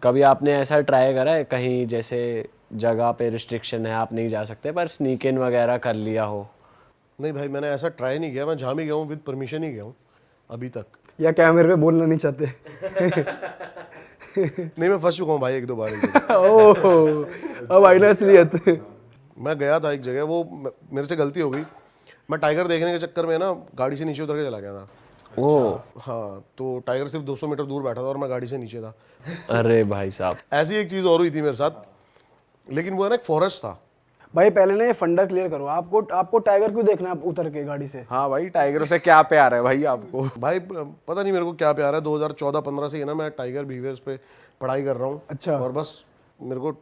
कभी आपने ऐसा ट्राई करा है कहीं, जैसे जगह पे रिस्ट्रिक्शन है आप नहीं जा सकते, पर स्नीक इन वगैरह कर लिया हो? नहीं भाई, मैंने ऐसा ट्राई नहीं किया। मैं जहाँ भी गया हूँ विद परमिशन ही गया हूँ अभी तक। या कैमरे पे बोलना नहीं चाहते? नहीं, मैं फंस चुका हूँ भाई एक दो बार एक जगह। ओह, अब आई ना असलियत। मैं गया था एक जगह, वो मेरे से गलती हो गई। मैं टाइगर देखने के चक्कर में ना गाड़ी से नीचे उतर के चला गया था। ओ, हाँ, तो टाइगर सिर्फ 200 मीटर दूर बैठा था और मैं गाड़ी से नीचे था। अरे भाई साहब। ऐसी एक चीज़ और हुई थी मेरे साथ, लेकिन वो है ना एक फॉरेस्ट था। भाई पहले ना ये फंडा क्लियर करो, आपको टाइगर क्यों देखना है उतर के गाड़ी से? हाँ भाई, टाइगरों से क्या प्यार है भाई आपको? भाई पता नहीं मेरे को क्या प्यार है, 2014-15 से ही ना मैं टाइगर बिहेवियर्स पे पढ़ाई कर रहा हूँ। अच्छा। और बस मेरे को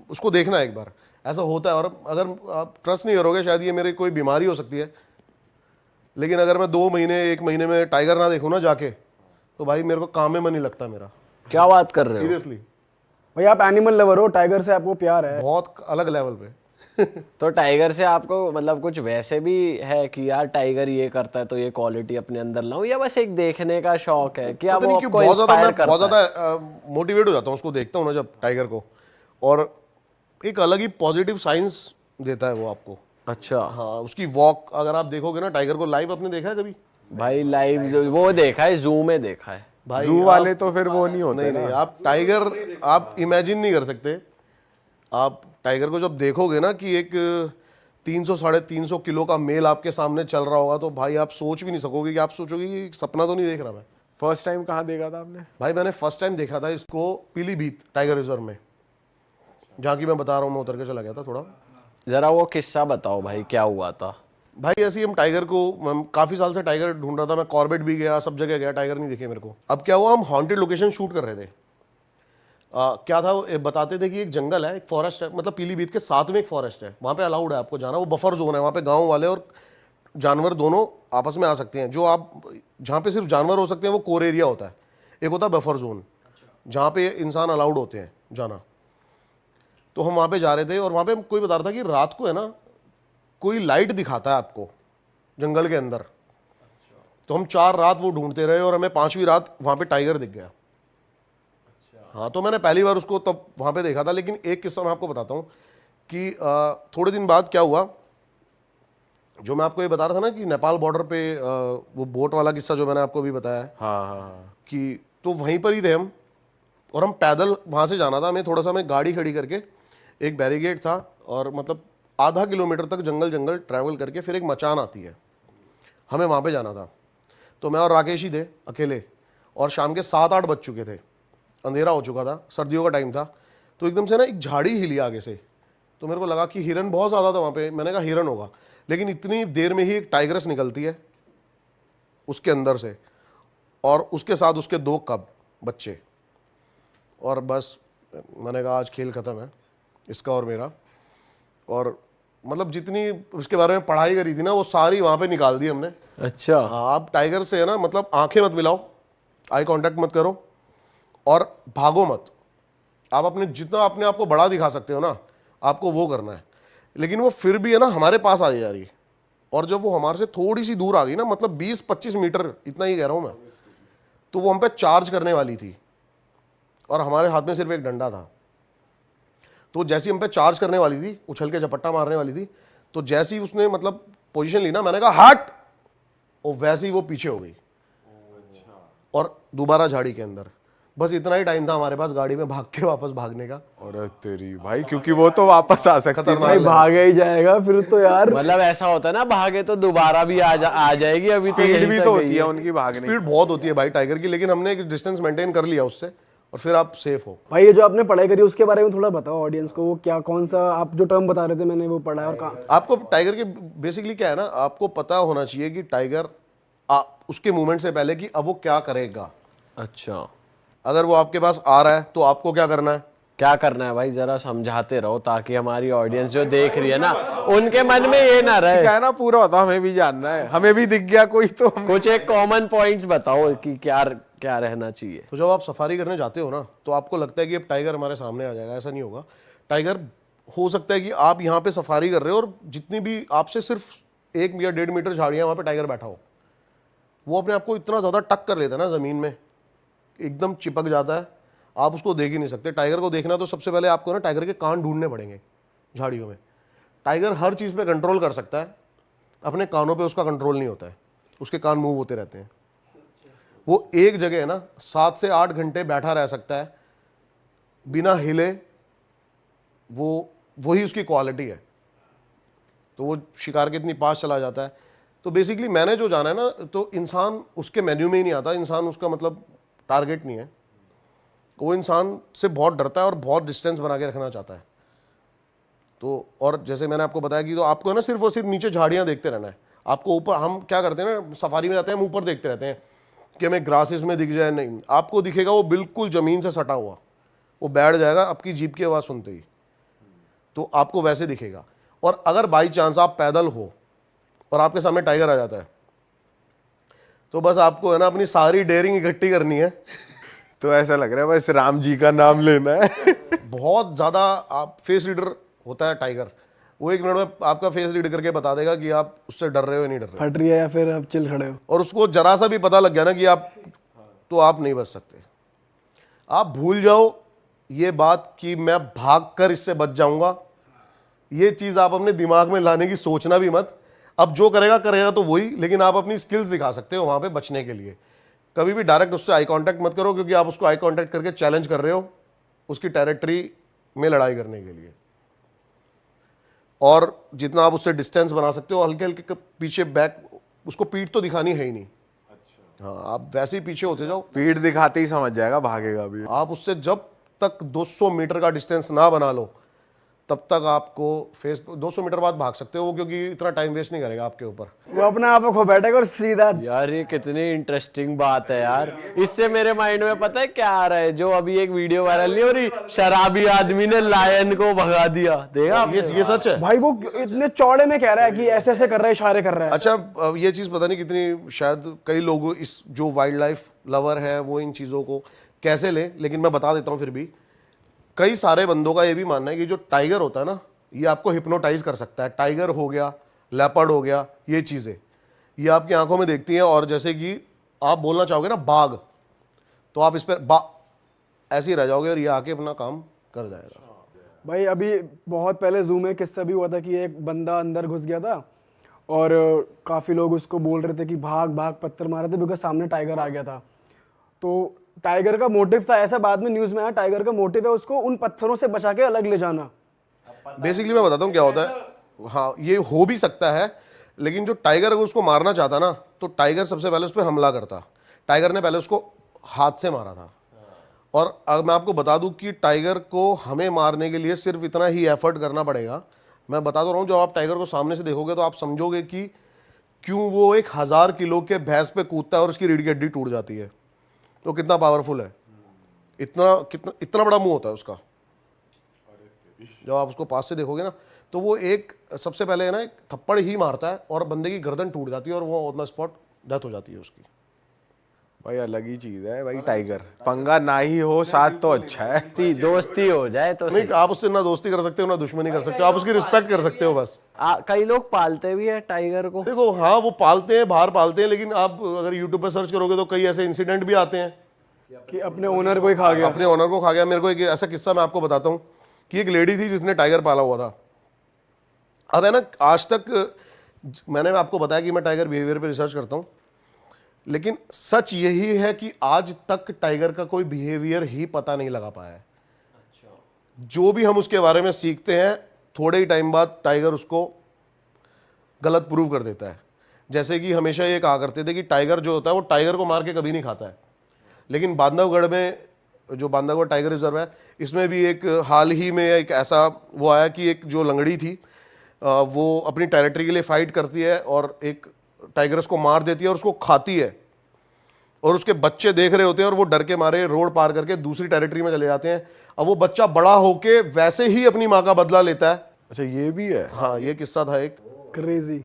उसको देखना है एक बार, ऐसा होता है। और अगर आप ट्रस्ट नहीं करोगे, शायद ये मेरी कोई बीमारी हो सकती है, लेकिन अगर मैं 2 महीने 1 महीने में टाइगर ना देखूँ ना जाके, तो भाई मेरे को काम में मन नहीं लगता मेरा। क्या बात कर रहे हो? सीरियसली, भाई आप एनिमल लवर हो, टाइगर से आपको प्यार है? बहुत अलग लेवल पे। तो टाइगर से आपको मतलब कुछ वैसे भी है कि यार टाइगर ये करता है तो ये क्वालिटी अपने अंदर लाऊं, या बस एक देखने का शौक है कि पता वो नहीं क्यों आपको बहुत ज्यादा इंस्पायर मैं करता बहुत है? ज्यादा मोटिवेट हो जाता हूँ उसको देखता हूँ ना जब टाइगर को, और एक अलग ही पॉजिटिव साइंस देता है वो आपको। अच्छा हाँ, उसकी वॉक अगर आप देखोगे ना, टाइगर को लाइव आपने देखा है कभी? भाई, लाइव वो देखा है, जू में देखा है। भाई जू वाले तो फिर वो नहीं होते नहीं, आप टाइगर आप इमेजिन नहीं कर सकते। आप टाइगर को जब देखोगे ना कि एक 300-350 किलो का मेल आपके सामने चल रहा होगा, तो भाई आप सोच भी नहीं सकोगे, कि आप सोचोगे कि सपना तो नहीं देख रहा मैं। फर्स्ट टाइम कहाँ देखा था आपने? भाई मैंने फर्स्ट टाइम देखा था इसको पीलीभीत टाइगर रिजर्व में, जहाँ की मैं बता रहा हूँ, मैं उतर के चला गया था थोड़ा। जरा वो किस्सा बताओ भाई, क्या हुआ था? भाई ऐसे ही हम टाइगर को, मैं काफ़ी साल से टाइगर ढूंढ रहा था। मैं कॉर्बेट भी गया, सब जगह गया, टाइगर नहीं दिखे मेरे को। अब क्या हुआ, हम हॉन्टेड लोकेशन शूट कर रहे थे। क्या था, बताते थे कि एक जंगल है, एक फॉरेस्ट है, मतलब पीलीभीत के साथ में एक फॉरेस्ट है, वहाँ पे अलाउड है आपको जाना। वो बफर जोन है, वहाँ पे गाँव वाले और जानवर दोनों आपस में आ सकते हैं। जो आप जहाँ पे सिर्फ जानवर हो सकते हैं वो कोर एरिया होता है, एक होता है बफर जोन जहाँ पे इंसान अलाउड होते हैं जाना। तो हम वहाँ पे जा रहे थे, और वहाँ पे कोई बता रहा था कि रात को है ना कोई लाइट दिखाता है आपको जंगल के अंदर। तो हम 4 रात वो ढूंढते रहे, और हमें 5वीं रात वहाँ पे टाइगर दिख गया। हाँ, तो मैंने पहली बार उसको तब वहाँ पे देखा था। लेकिन एक किस्सा मैं आपको बताता हूँ कि थोड़े दिन बाद क्या हुआ, जो मैं आपको ये बता रहा था ना कि नेपाल बॉर्डर पे वो बोट वाला किस्सा जो मैंने आपको अभी बताया है, हाँ हाँ हाँ। कि तो वहीं पर ही थे हम, और हम पैदल वहाँ से जाना था। हमें थोड़ा सा, हमें गाड़ी खड़ी करके, एक बैरिकेड था, और मतलब आधा किलोमीटर तक जंगल ट्रैवल करके फिर एक मचान आती है, हमें वहाँ पे जाना था। तो मैं और राकेश ही थे अकेले, और शाम के 7-8 बज चुके थे, अंधेरा हो चुका था, सर्दियों का टाइम था। तो एकदम से ना एक झाड़ी हिली आगे से, तो मेरे को लगा कि हिरन बहुत ज़्यादा था वहाँ पे। मैंने कहा हिरन होगा, लेकिन इतनी देर में ही एक टाइगरस निकलती है उसके अंदर से, और उसके साथ उसके 2 कब बच्चे। और बस मैंने कहा आज खेल ख़त्म है इसका और मेरा। और मतलब जितनी उसके बारे में पढ़ाई करी थी ना, वो सारी वहाँ पे निकाल दी हमने। अच्छा। हाँ, आप टाइगर से है ना, मतलब आंखें मत मिलाओ, आई कांटेक्ट मत करो, और भागो मत। आप अपने जितना अपने आप को बड़ा दिखा सकते हो ना, आपको वो करना है। लेकिन वो फिर भी है ना हमारे पास आ जा रही है, और जब वो हमारे से थोड़ी सी दूर आ गई ना, मतलब 20-25 मीटर, इतना ही कह रहा हूँ मैं, तो वो हम पे चार्ज करने वाली थी, और हमारे हाथ में सिर्फ एक डंडा था। तो जैसी हम पे चार्ज करने वाली थी, उछल के झपट्टा मारने वाली थी, तो जैसी उसने मतलब पोजीशन ली ना, मैंने कहा हट, और वैसे ही वो पीछे हो गई, और दोबारा झाड़ी के अंदर। बस इतना ही टाइम था हमारे पास गाड़ी में भाग के वापस भागने का। और तेरी भाई, क्योंकि वो तो वापस आ सकती है। भाई भागा ही जाएगा फिर तो यार। मतलब ऐसा होता है ना, भागे तो दोबारा भी आ जाएगी। अभी तो स्पीड यहीं भी तक तो गई होती है उनकी भागने की। स्पीड बहुत होती है भाई टाइगर की, लेकिन हमने एक डिस्टेंस मेंटेन कर लिया उससे, और फिर आप सेफ हो। भाई ये जो आपने पढ़ाई करी उसके बारे में थोड़ा बताओ ऑडियंस को, वो क्या, कौन सा आप जो टर्म बता रहे थे, मैंने वो पढ़ा है और कहाँ? आपको टाइगर के बेसिकली क्या है ना, आपको पता होना चाहिए कि टाइगर उसके मूवमेंट से पहले कि अब वो क्या करेगा। अच्छा, अगर वो आपके पास आ रहा है तो आपको क्या करना है? क्या करना है भाई, जरा समझाते रहो, ताकि हमारी ऑडियंस जो देख रही है ना, उनके मन में ये ना रहे। क्या है ना, पूरा होता हमें भी जानना है, हमें भी दिख गया कोई तो कुछ एक कॉमन पॉइंट्स बताओ कि क्या क्या रहना चाहिए। तो जब आप सफारी करने जाते हो ना, तो आपको लगता है कि अब टाइगर हमारे सामने आ जाएगा। ऐसा नहीं होगा। टाइगर हो सकता है कि आप यहाँ पे सफारी कर रहे हो, और जितनी भी आपसे सिर्फ 1 या 1.5 मीटर झाड़ियाँ, वहाँ पे टाइगर बैठा हो, वो अपने आप को इतना ज़्यादा टक कर लेता है ना ज़मीन में, एकदम चिपक जाता है। आप उसको देख ही नहीं सकते। टाइगर को देखना तो सबसे पहले आपको ना टाइगर के कान ढूंढने पड़ेंगे झाड़ियों में। टाइगर हर चीज़ पे कंट्रोल कर सकता है, अपने कानों पे उसका कंट्रोल नहीं होता है, उसके कान मूव होते रहते हैं। वो एक जगह है ना 7 से 8 घंटे बैठा रह सकता है बिना हिले, वही उसकी क्वालिटी है। तो वो शिकार के इतनी पास चला जाता है। तो बेसिकली मैंने जो जाना है ना, तो इंसान उसके मेन्यू में ही नहीं आता, इंसान उसका मतलब टारगेट नहीं है। वो इंसान से बहुत डरता है और बहुत डिस्टेंस बना के रखना चाहता है। तो और जैसे मैंने आपको बताया कि तो आपको है ना सिर्फ और सिर्फ नीचे झाड़ियाँ देखते रहना है। आपको ऊपर, हम क्या करते हैं ना सफारी में जाते हैं, हम ऊपर देखते रहते हैं कि हमें ग्रासेस में दिख जाए, नहीं, आपको दिखेगा वो बिल्कुल ज़मीन से सटा हुआ, वो बैठ जाएगा आपकी जीप की आवाज़ सुनते ही, तो आपको वैसे दिखेगा। और अगर बाई चांस आप पैदल हो और आपके सामने टाइगर आ जाता है, तो बस आपको है ना अपनी सारी डेयरिंग इकट्ठी करनी है। तो ऐसा लग रहा है बस राम जी का नाम लेना है। बहुत ज़्यादा आप फेस रीडर होता है टाइगर, वो 1 मिनट में आपका फेस रीड करके बता देगा कि आप उससे डर रहे हो या नहीं डर रहे हो। फट रही है या फिर आप चिल खड़े हो। और उसको जरा सा भी पता लग गया ना कि आप, तो आप नहीं बच सकते। आप भूल जाओ ये बात कि मैं भागकर इससे बच जाऊंगा, ये चीज़ आप अपने दिमाग में लाने की सोचना भी मत। अब जो करेगा करेगा तो वही, लेकिन आप अपनी स्किल्स दिखा सकते हो वहाँ पे बचने के लिए। कभी भी डायरेक्ट उससे आई कांटेक्ट मत करो, क्योंकि आप उसको आई कांटेक्ट करके चैलेंज कर रहे हो उसकी टेरिटरी में लड़ाई करने के लिए। और जितना आप उससे डिस्टेंस बना सकते हो, हल्के हल्के पीछे बैक, उसको पीठ तो दिखानी है ही नहीं। हाँ, आप वैसे ही पीछे होते जाओ, पीठ दिखाते ही समझ जाएगा, भागेगा भी। आप उससे जब तक 200 मीटर का डिस्टेंस ना बना लो तब तक आपको फेस 200 मीटर बाद भाग सकते हो वो, क्योंकि इतना टाइम वेस्ट नहीं करेगा आपके ऊपर। वो अपने आप में खो बैठेगा और सीधा। यार ये कितनी इंटरेस्टिंग बात है यार। इससे मेरे माइंड में पता है क्या आ रहा है, जो अभी एक वीडियो वायरल नहीं हो रही, शराबी आदमी ने लायन को भगा दिया, देखा आपने? ये सच है। भाई वो इतने चौड़े में कह रहा है कि ऐसे ऐसे कर रहा है, इशारे कर रहा है। अच्छा, अब ये चीज़ पता नहीं कितनी, शायद कई लोग इस जो वाइल्ड लाइफ लवर है वो इन चीज़ों को कैसे ले, लेकिन मैं बता देता हूँ फिर भी। कई सारे बंदों का ये भी मानना है कि जो टाइगर होता है ना, ये आपको हिप्नोटाइज कर सकता है। टाइगर हो गया, लेपर्ड हो गया, ये चीज़ें ये आपकी आंखों में देखती हैं। और जैसे कि आप बोलना चाहोगे ना बाघ, तो आप इस पर ऐसे ही रह जाओगे और ये आके अपना काम कर जाएगा। भाई अभी बहुत पहले जू में किस्सा भी हुआ था कि एक बंदा अंदर घुस गया था और काफ़ी लोग उसको बोल रहे थे कि भाग भाग, पत्थर मारे थे, बिकॉज सामने टाइगर आ गया था। तो टाइगर का मोटिव था, ऐसा बाद में न्यूज़ में आया, टाइगर का मोटिव है उसको उन पत्थरों से बचा के अलग ले जाना। बेसिकली मैं बताता हूँ क्या होता है। हाँ, ये हो भी सकता है, लेकिन जो टाइगर अगर उसको मारना चाहता ना, तो टाइगर सबसे पहले उस पर हमला करता। टाइगर ने पहले उसको हाथ से मारा था। और अब मैं आपको बता दूं कि टाइगर को हमें मारने के लिए सिर्फ इतना ही एफर्ट करना पड़ेगा। मैं बता तो रहा हूँ, जब आप टाइगर को सामने से देखोगे तो आप समझोगे कि क्यों वो 1000 किलो के भैंस पे कूदता है और उसकी रीढ़ की हड्डी टूट जाती है। तो कितना पावरफुल है, इतना बड़ा मुंह होता है उसका। जब आप उसको पास से देखोगे ना, तो वो एक सबसे पहले है ना एक थप्पड़ ही मारता है और बंदे की गर्दन टूट जाती है और वो ऑन द स्पॉट डेथ हो जाती है उसकी। भाई अलग ही चीज है भाई, टाइगर पंगा ना ही हो साथ तो अच्छा है। दोस्ती हो जाए तो नहीं, आप उससे ना दोस्ती कर सकते हो ना दुश्मनी कर सकते हो, आप उसकी रिस्पेक्ट कर सकते हो बस। कई लोग पालते भी है टाइगर को। देखो, हाँ वो पालते हैं, बाहर पालते हैं, लेकिन आप अगर यूट्यूब पे सर्च करोगे तो कई ऐसे इंसिडेंट भी आते हैं कि अपने ओनर को ही खा गया। अपने ओनर को खा गया। मेरे को एक ऐसा किस्सा मैं आपको बताता हूँ कि एक लेडी थी जिसने टाइगर पाला हुआ था। अब है ना, आज तक मैंने आपको बताया कि मैं टाइगर बिहेवियर पे रिसर्च करता हूँ, लेकिन सच यही है कि आज तक टाइगर का कोई बिहेवियर ही पता नहीं लगा पाया है। जो भी हम उसके बारे में सीखते हैं, थोड़े ही टाइम बाद टाइगर उसको गलत प्रूव कर देता है। जैसे कि हमेशा ये कहा करते थे कि टाइगर जो होता है वो टाइगर को मार के कभी नहीं खाता है, लेकिन बांधवगढ़ में जो बांधवगढ़ टाइगर रिजर्व है, इसमें भी एक हाल ही में एक ऐसा वो आया कि एक जो लंगड़ी थी वो अपनी टेरिटरी के लिए फाइट करती है और एक टाइगर उसको मार देती है और उसको खाती है, और उसके बच्चे देख रहे होते हैं और वो डर के मारे रोड पार करके दूसरी टेरिटरी में चले जाते हैं। अब वो बच्चा बड़ा होके वैसे ही अपनी माँ का बदला लेता है। अच्छा, ये भी है। हाँ, ये किस्सा था एक। क्रेजी।